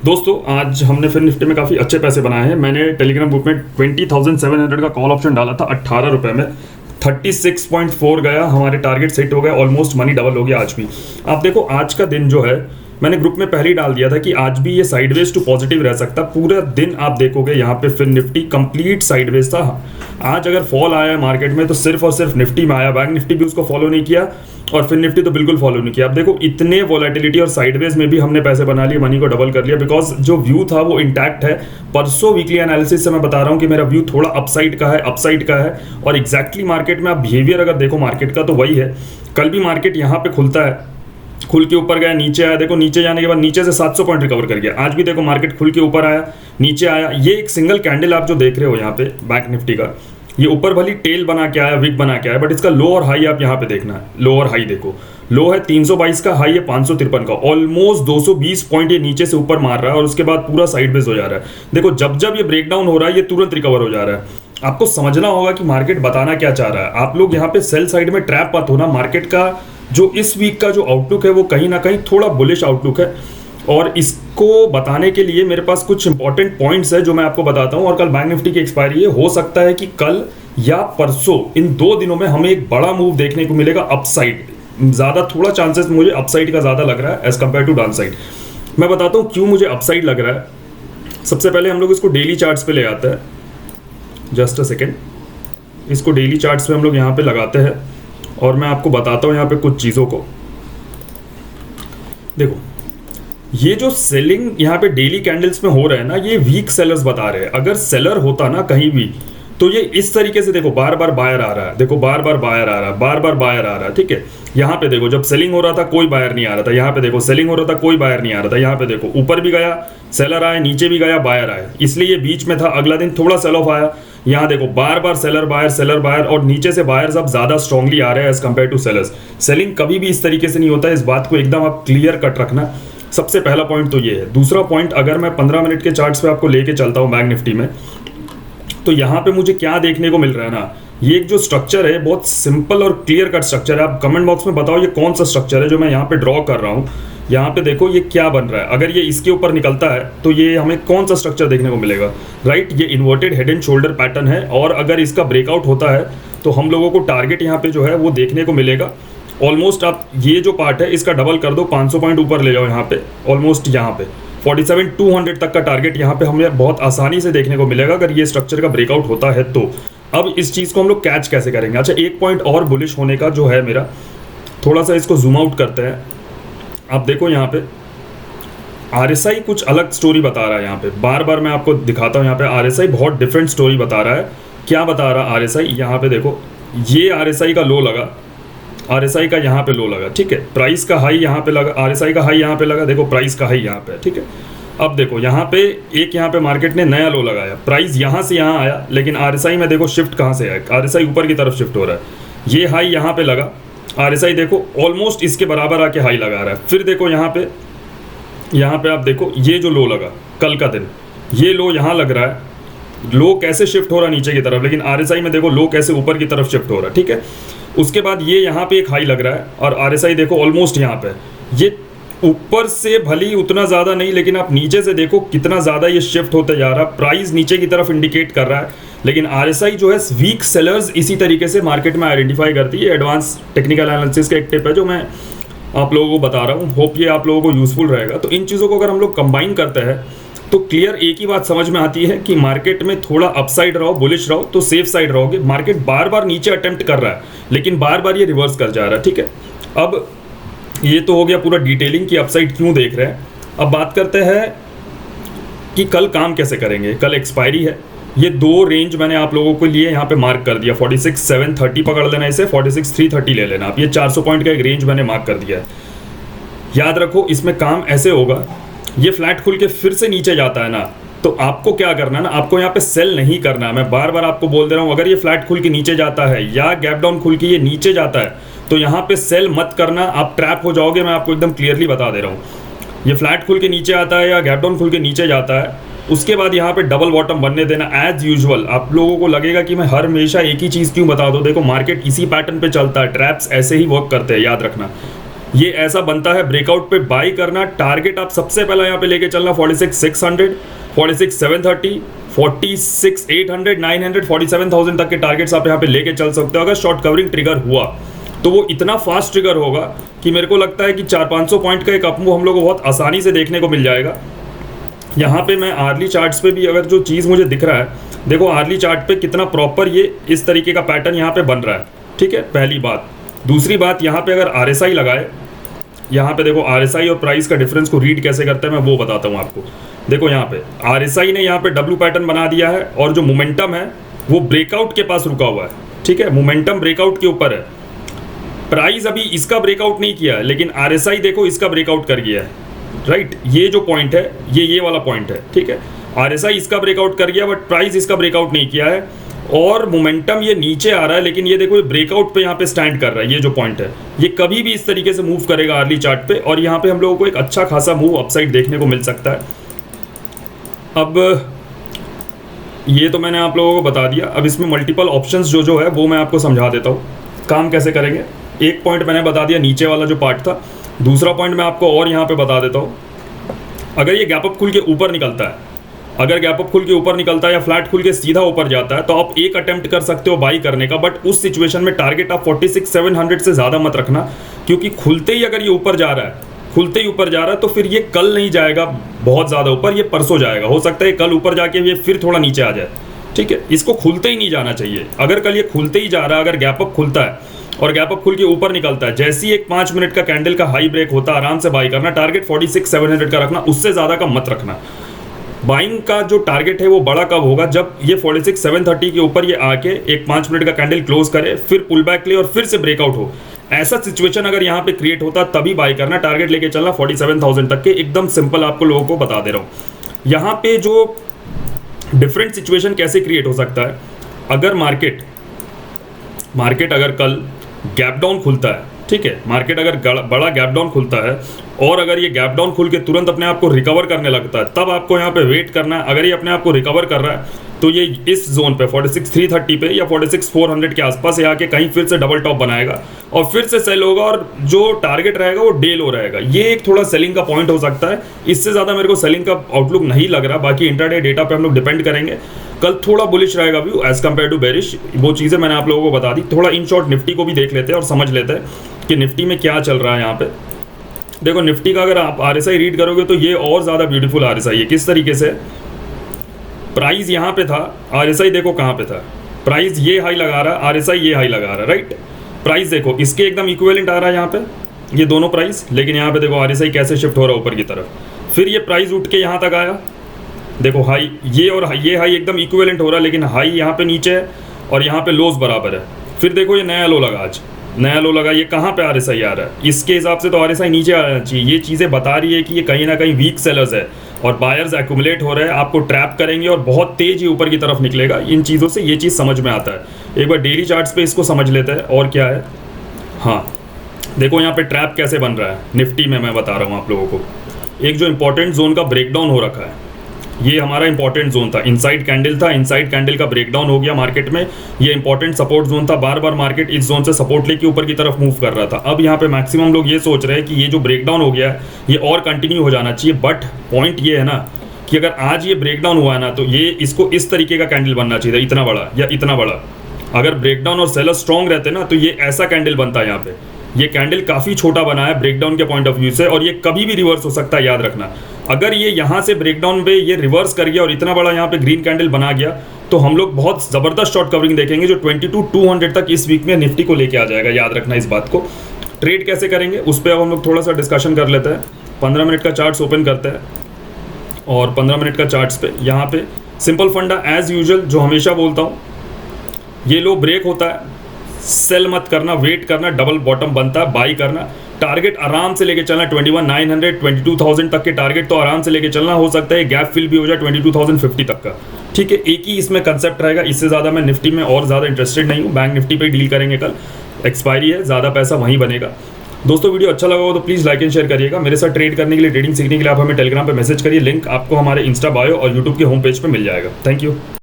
दोस्तों आज हमने फिर निफ्टी में काफ़ी अच्छे पैसे बनाए हैं। मैंने टेलीग्राम ग्रुप में 20,700 का कॉल ऑप्शन डाला था 18 रुपये में। 36.4 गया, हमारे टारगेट सेट हो गए, ऑलमोस्ट मनी डबल हो गया आज भी। आप देखो आज का दिन जो है मैंने ग्रुप में पहले ही डाल दिया था कि आज भी ये साइडवेज टू पॉजिटिव रह सकता। पूरा दिन आप देखोगे यहाँ पे फिर निफ्टी कंप्लीट साइडवेज था। आज अगर फॉल आया है मार्केट में तो सिर्फ और सिर्फ निफ्टी में आया, बैंक निफ्टी भी उसको फॉलो नहीं किया और फिर निफ्टी तो बिल्कुल फॉलो नहीं किया। आप देखो इतने वॉलेटिलिटी और साइडवेज में भी हमने पैसे बना लिए, मनी को डबल कर लिया, बिकॉज जो व्यू था वो इंटैक्ट है। परसों वीकली एनालिसिस से मैं बता रहा हूँ कि मेरा व्यू थोड़ा अपसाइड का है और एग्जैक्टली मार्केट में आप बिहेवियर अगर देखो मार्केट का तो वही है। कल भी मार्केट यहाँ पे खुलता है, खुल के ऊपर गया, नीचे आया, देखो नीचे जाने के बाद नीचे से 700 पॉइंट रिकवर कर गया। आज भी देखो मार्केट खुल के ऊपर आया, नीचे आया। ये एक सिंगल कैंडल आप जो देख रहे हो यहाँ पे बैंक निफ्टी का, ये ऊपर भली टेल बना के आया, विक बना के आया, बट इसका लो और हाई आप यहाँ पे देखना है। लो और हाई देखो, लो है 322 का, हाई है 553 का। ऑलमोस्ट 220 पॉइंट ये नीचे से ऊपर मार रहा है और उसके बाद पूरा साइडवेज हो जा रहा है। देखो जब जब ये ब्रेकडाउन हो रहा है ये तुरंत रिकवर हो जा रहा है। आपको समझना होगा कि मार्केट बताना क्या चाह रहा है। आप लोग यहाँ पे सेल साइड में ट्रैप मत होना। मार्केट का जो इस वीक का जो आउटलुक है वो कहीं ना कहीं थोड़ा बुलिश आउटलुक है और इसको बताने के लिए मेरे पास कुछ इंपॉर्टेंट पॉइंट्स है जो मैं आपको बताता हूँ। और कल बैंक निफ्टी की एक्सपायरी है, हो सकता है कि कल या परसों इन 2 दिनों में हमें एक बड़ा मूव देखने को मिलेगा अपसाइड। ज़्यादा थोड़ा चांसेस मुझे अपसाइड का ज़्यादा लग रहा है as compare to down side. मैं बताता हूँ क्यों मुझे अपसाइड लग रहा है। सबसे पहले हम लोग इसको डेली चार्ट्स पे ले आते हैं। जस्ट अ सेकेंड, इसको डेली चार्ट्स पे हम लोग यहाँ पे लगाते हैं और मैं आपको बताता हूँ यहाँ पे कुछ चीज़ों को। देखो ये जो सेलिंग यहाँ पे डेली कैंडल्स में हो रहा है ना, ये वीक सेलर्स बता रहे हैं। अगर सेलर होता ना कहीं भी तो ये इस तरीके से देखो बार बार बायर आ रहा है, देखो बार बार बायर आ रहा है, बार बार बायर आ रहा है, ठीक है। यहाँ पे देखो जब सेलिंग हो रहा था कोई बायर नहीं आ रहा था, यहाँ पे देखो सेलिंग हो रहा था कोई बायर नहीं आ रहा था, यहाँ पे देखो ऊपर भी गया सेलर आया, नीचे भी गया बायर आया, इसलिए ये बीच में था। अगला दिन थोड़ा सेल ऑफ आया, यहाँ देखो बार बार सेलर बायर और नीचे से बायर्स अब ज्यादा स्ट्रांगली आ रहे हैं as compare to sellers. Selling कभी भी इस तरीके से नहीं होता है, इस बात को एकदम आप क्लियर कट रखना। सबसे पहला पॉइंट तो ये है। दूसरा पॉइंट, अगर मैं 15 मिनट के चार्ट्स पे आपको लेके चलता हूँ बैंक निफ्टी में, तो यहाँ पे मुझे क्या देखने को मिल रहा है ना, ये एक जो स्ट्रक्चर है बहुत सिंपल और क्लियर कट स्ट्रक्चर है। आप कमेंट बॉक्स में बताओ ये कौन सा स्ट्रक्चर है जो मैं यहाँ पे ड्रॉ कर रहा हूँ। यहाँ पे देखो ये क्या बन रहा है। अगर ये इसके ऊपर निकलता है तो ये हमें कौन सा स्ट्रक्चर देखने को मिलेगा, राइट। ये inverted head and shoulder pattern है और अगर इसका ब्रेकआउट होता है तो हम लोगों को टारगेट यहाँ पे जो है वो देखने को मिलेगा। ऑलमोस्ट आप ये जो पार्ट है इसका डबल कर दो, 500 पॉइंट ऊपर ले जाओ यहाँ पे, ऑलमोस्ट यहाँ पे 47,200 तक का टारगेट यहाँ पे हमें बहुत आसानी से देखने को मिलेगा अगर ये स्ट्रक्चर का ब्रेकआउट होता है तो। अब इस चीज़ को हम लोग कैच कैसे करेंगे। अच्छा, एक पॉइंट और बुलिश होने का जो है मेरा, थोड़ा सा इसको जूम आउट करते हैं। आप देखो यहाँ पे RSI कुछ अलग स्टोरी बता रहा है। यहाँ पे बार बार मैं आपको दिखाता हूँ, यहाँ पे RSI बहुत डिफरेंट स्टोरी बता रहा है। क्या बता रहा है RSI, यहाँ पे देखो ये RSI का लो लगा, RSI का यहाँ पे लो लगा, ठीक है। प्राइस का हाई यहाँ पे लगा, RSI का हाई यहाँ पे लगा, देखो प्राइस का हाई यहाँ पे, ठीक है। अब देखो यहाँ पे एक यहाँ पे मार्केट ने नया लो लगाया, प्राइस यहाँ से यहाँ आया, लेकिन RSI में देखो शिफ्ट कहाँ से आया, RSI ऊपर की तरफ शिफ्ट हो रहा है। ये हाई यहाँ पे लगा, RSI देखो ऑलमोस्ट इसके बराबर आके हाई लगा रहा है। फिर देखो यहाँ पे आप देखो ये जो लो लगा कल का दिन, ये लो यहाँ लग रहा है, लो कैसे शिफ्ट हो रहा है नीचे की तरफ, लेकिन RSI में देखो लो कैसे ऊपर की तरफ शिफ्ट हो रहा है, ठीक है। उसके बाद ये यहाँ पे एक हाई लग रहा है और RSI देखो ऑलमोस्ट यहाँ पे, ये ऊपर से भली उतना ज़्यादा नहीं, लेकिन आप नीचे से देखो कितना ज़्यादा ये शिफ्ट होता जा रहा है। प्राइस नीचे की तरफ इंडिकेट कर रहा है, लेकिन RSI जो है वीक सेलर्स इसी तरीके से मार्केट में आइडेंटिफाई करती है। एडवांस टेक्निकल एनालिसिस का एक टिप है जो मैं आप लोगों को बता रहा हूँ, होप ये आप लोगों को यूजफुल रहेगा। तो इन चीज़ों को अगर हम लोग कंबाइन करते हैं तो क्लियर एक ही बात समझ में आती है कि मार्केट में थोड़ा अपसाइड रहो, बुलिश रहो तो सेफ साइड रहोगे। मार्केट बार बार नीचे अटेम्प्ट कर रहा है लेकिन बार बार ये रिवर्स कर जा रहा है, ठीक है। अब ये तो हो गया पूरा डिटेलिंग कि अपसाइड क्यों देख रहे हैं। अब बात करते हैं कि कल काम कैसे करेंगे। कल एक्सपायरी है, ये 2 रेंज मैंने आप लोगों के लिए यहाँ पे मार्क कर दिया। 46,730 पकड़ लेना, इसे 46,330 ले लेना। आप ये 400 पॉइंट का एक रेंज मैंने मार्क कर दिया है। याद रखो इसमें काम ऐसे होगा, ये फ्लैट खुल के फिर से नीचे जाता है ना, तो आपको क्या करना है ना, आपको यहाँ पे सेल नहीं करना है। मैं बार बार आपको बोल दे रहा हूँ, अगर ये फ्लैट खुल के नीचे जाता है या गैप डाउन खुल के ये नीचे जाता है तो यहाँ पे सेल मत करना, आप ट्रैप हो जाओगे। मैं आपको एकदम क्लियरली बता दे रहा हूँ। ये फ्लैट खुल के नीचे आता है या गैप डाउन खुल के नीचे जाता है, उसके बाद यहाँ पे डबल बॉटम बनने देना एज यूजुअल। आप लोगों को लगेगा कि मैं हर हमेशा एक ही चीज़ क्यों बता दूँ, देखो मार्केट इसी पैटर्न पे चलता है, ट्रैप्स ऐसे ही वर्क करते हैं, याद रखना। ये ऐसा बनता है ब्रेकआउट पे बाई करना। टारगेट आप सबसे पहला यहाँ पे लेके चलना 46,600, 46,730, 46,800, 900, 47,000 तक के टारगेट्स आप यहाँ पे लेके चल सकते हो। अगर शॉर्ट कवरिंग ट्रिगर हुआ तो वो इतना फास्ट ट्रिगर होगा कि मेरे को लगता है कि 400-500 पॉइंट का एक अपमूव हम लोग को बहुत आसानी से देखने को मिल जाएगा। यहाँ पे मैं आर्ली चार्ट्स पे भी अगर जो चीज़ मुझे दिख रहा है, देखो आर्ली चार्ट पे कितना प्रॉपर ये इस तरीके का पैटर्न यहाँ पे बन रहा है, ठीक है, पहली बात। दूसरी बात, यहाँ पे अगर RSI लगाए, यहाँ पे देखो RSI और प्राइस का डिफरेंस को रीड कैसे करते हैं मैं वो बताता हूँ आपको। देखो यहाँ पे RSI ने यहाँ पे W पैटर्न बना दिया है और जो मोमेंटम है वो ब्रेकआउट के पास रुका हुआ है, ठीक है, मोमेंटम ब्रेकआउट के ऊपर है। प्राइस अभी इसका ब्रेकआउट नहीं किया है, लेकिन RSI देखो इसका ब्रेकआउट कर गया है, राइट। ये जो पॉइंट है ये वाला पॉइंट है, ठीक है। RSI इसका ब्रेकआउट कर गया बट प्राइस इसका ब्रेकआउट नहीं किया है और मोमेंटम ये नीचे आ रहा है, लेकिन ये देखो ये ब्रेकआउट पे यहाँ पे स्टैंड कर रहा है। ये जो पॉइंट है ये कभी भी इस तरीके से मूव करेगा अर्ली चार्ट पे और यहाँ पे हम लोगों को एक अच्छा खासा मूव अपसाइड देखने को मिल सकता है। अब ये तो मैंने आप लोगों को बता दिया। अब इसमें मल्टीपल ऑप्शंस जो है वो मैं आपको समझा देता हूँ काम कैसे करेंगे। एक पॉइंट मैंने बता दिया नीचे वाला जो पार्ट था, दूसरा पॉइंट मैं आपको और यहाँ पे बता देता हूँ। अगर ये गैप अप खुल के ऊपर निकलता है, अगर गैप अप खुल के ऊपर निकलता है या फ्लैट खुल के सीधा ऊपर जाता है तो आप एक अटेम्प्ट कर सकते हो बाई करने का, बट उस सिचुएशन में टारगेट आप 46,700 से ज़्यादा मत रखना, क्योंकि खुलते ही अगर ये ऊपर जा रहा है, खुलते ही ऊपर जा रहा है तो फिर ये कल नहीं जाएगा बहुत ज़्यादा ऊपर, ये परसों जाएगा। हो सकता है कल ऊपर जाके ये फिर थोड़ा नीचे आ जाए, ठीक है। इसको खुलते ही नहीं जाना चाहिए। अगर कल ये खुलते ही जा रहा है, अगर गैप अप खुलता है और गैप अप खुल के ऊपर निकलता है, जैसे ही एक 5 मिनट का कैंडल का हाई ब्रेक होता है आराम से बाई करना। टारगेट 46,700 का रखना, उससे ज़्यादा का मत रखना। बाइंग का जो टारगेट है वो बड़ा कब होगा, जब ये 46,730 के ऊपर ये आके एक 5 मिनट का कैंडल क्लोज करे, फिर पुल बैक ले और फिर से ब्रेकआउट हो। ऐसा सिचुएशन अगर यहाँ पे क्रिएट होता तभी बाई करना। टारगेट लेके चलना 47,000 तक के, एकदम सिंपल आपको लोगों को बता दे रहा हूँ। यहाँ पे जो डिफरेंट सिचुएशन कैसे क्रिएट हो सकता है, अगर मार्केट अगर कल गैप डाउन खुलता है, ठीक है, मार्केट अगर बड़ा गैप डाउन खुलता है और अगर ये गैप डाउन खुल के तुरंत अपने आप को रिकवर करने लगता है, तब आपको यहाँ पे वेट करना है। अगर ये अपने आप को रिकवर कर रहा है तो ये इस जोन पे 46,330 पे या 46,400 के आसपास ये आके कहीं फिर से डबल टॉप बनाएगा और फिर से सेल होगा और जो टारगेट रहेगा वो डे लो रहेगा। ये एक थोड़ा सेलिंग का पॉइंट हो सकता है। इससे ज़्यादा मेरे को सेलिंग का आउटलुक नहीं लग रहा। बाकी इंट्राडे डेटा पे हम लोग डिपेंड करेंगे। कल थोड़ा बुलिश रहेगा view as compare to bearish, वो चीज़ें मैंने आप लोगों को बता दी। थोड़ा इन शॉर्ट निफ्टी को भी देख लेते हैं और समझ लेते हैं कि निफ्टी में क्या चल रहा है। यहाँ पे देखो निफ्टी का अगर आप RSI रीड करोगे तो ये और ज़्यादा ब्यूटीफुल RSI है। किस तरीके से, प्राइस यहाँ पे था, RSI देखो कहाँ पे था, प्राइस ये हाई लगा रहा, RSI ये हाई लगा रहा, राइट। प्राइस देखो इसके एकदम इक्विवेलेंट आ रहा है यहाँ पे, ये दोनों प्राइस, लेकिन यहाँ पे देखो RSI कैसे शिफ्ट हो रहा है ऊपर की तरफ। फिर ये प्राइस उठ के यहाँ तक आया, देखो हाई ये और ये हाई एकदम इक्विवेलेंट हो रहा है, लेकिन हाई यहाँ पे नीचे है और यहाँ पे लोज बराबर है। फिर देखो ये नया लो लगा, आज नया लो लगा, ये कहाँ पे RSI आ रहा है, इसके हिसाब से तो RSI नीचे आना चाहिए। ये चीज़ें बता रही है कि ये कहीं ना कहीं वीक सेलर्स है और बायर्स एक्यूमुलेट हो रहे हैं, आपको ट्रैप करेंगे और बहुत तेज ही ऊपर की तरफ निकलेगा। इन चीज़ों से ये चीज़ समझ में आता है। एक बार डेली चार्ट्स पे इसको समझ लेते हैं। और क्या है, हाँ देखो यहाँ पे ट्रैप कैसे बन रहा है निफ्टी में, मैं बता रहा हूँ आप लोगों को। एक जो इंपॉर्टेंट जोन का ब्रेकडाउन हो रखा है, ये हमारा इंपॉर्टेंट जोन था, इनसाइड कैंडल था, इनसाइड कैंडल का ब्रेकडाउन हो गया मार्केट में। ये इंपॉर्टेंट सपोर्ट जोन था, बार बार मार्केट इस जोन से सपोर्ट लेके ऊपर की तरफ मूव कर रहा था। अब यहाँ पे मैक्सिमम लोग ये सोच रहे हैं कि ये जो ब्रेकडाउन हो गया है ये और कंटिन्यू हो जाना चाहिए, बट पॉइंट ये है ना कि अगर आज ये ब्रेकडाउन हुआ है ना तो ये इसको इस तरीके का कैंडल बनना चाहिए था, इतना बड़ा या इतना बड़ा। अगर ब्रेकडाउन और सेलर स्ट्रॉन्ग रहते ना तो ये ऐसा कैंडल बनता है। यहाँ पे ये कैंडल काफ़ी छोटा बना है ब्रेकडाउन के पॉइंट ऑफ व्यू से और ये कभी भी रिवर्स हो सकता है, याद रखना। अगर ये यहाँ से ब्रेकडाउन पे ये रिवर्स कर गया और इतना बड़ा यहाँ पे ग्रीन कैंडल बना गया तो हम लोग बहुत ज़बरदस्त शॉर्ट कवरिंग देखेंगे जो 22,200 तक इस वीक में निफ्टी को लेके आ जाएगा। याद रखना इस बात को। ट्रेड कैसे करेंगे उस पर अब हम लोग थोड़ा सा डिस्कशन कर लेते हैं। 15 मिनट का चार्ट्स ओपन करते हैं और 15 मिनट का चार्ट्स पे यहाँ पे सिंपल फंडा एज यूजुअल जो हमेशा बोलता हूँ, ये लो ब्रेक होता है, सेल मत करना, वेट करना, डबल बॉटम बनता है, बाई करना। टारगेट आराम से लेके चलना 21,900 22,000 तक के टारगेट तो आराम से लेके चलना। हो सकता है गैप फिल भी हो जाए 22,050 तक का, ठीक है। एक ही इसमें कंसेप्ट रहेगा, इससे ज़्यादा मैं निफ्टी में और ज़्यादा इंटरेस्टेड नहीं हूँ। बैंक निफ्टी पे डील करेंगे, कल एक्सपायरी है, ज़्यादा पैसा वहीं बनेगा। दोस्तों वीडियो अच्छा लगा हो तो प्लीज़ लाइक एंड शेयर करिएगा। मेरे साथ ट्रेड करने के लिए, ट्रेडिंग सीखने के लिए आप हमें टेलीग्राम पर मैसेज करिए। लिंक आपको हमारे इंस्टा बायो और यूट्यूब के होम पेज पर मिल जाएगा। Thank you.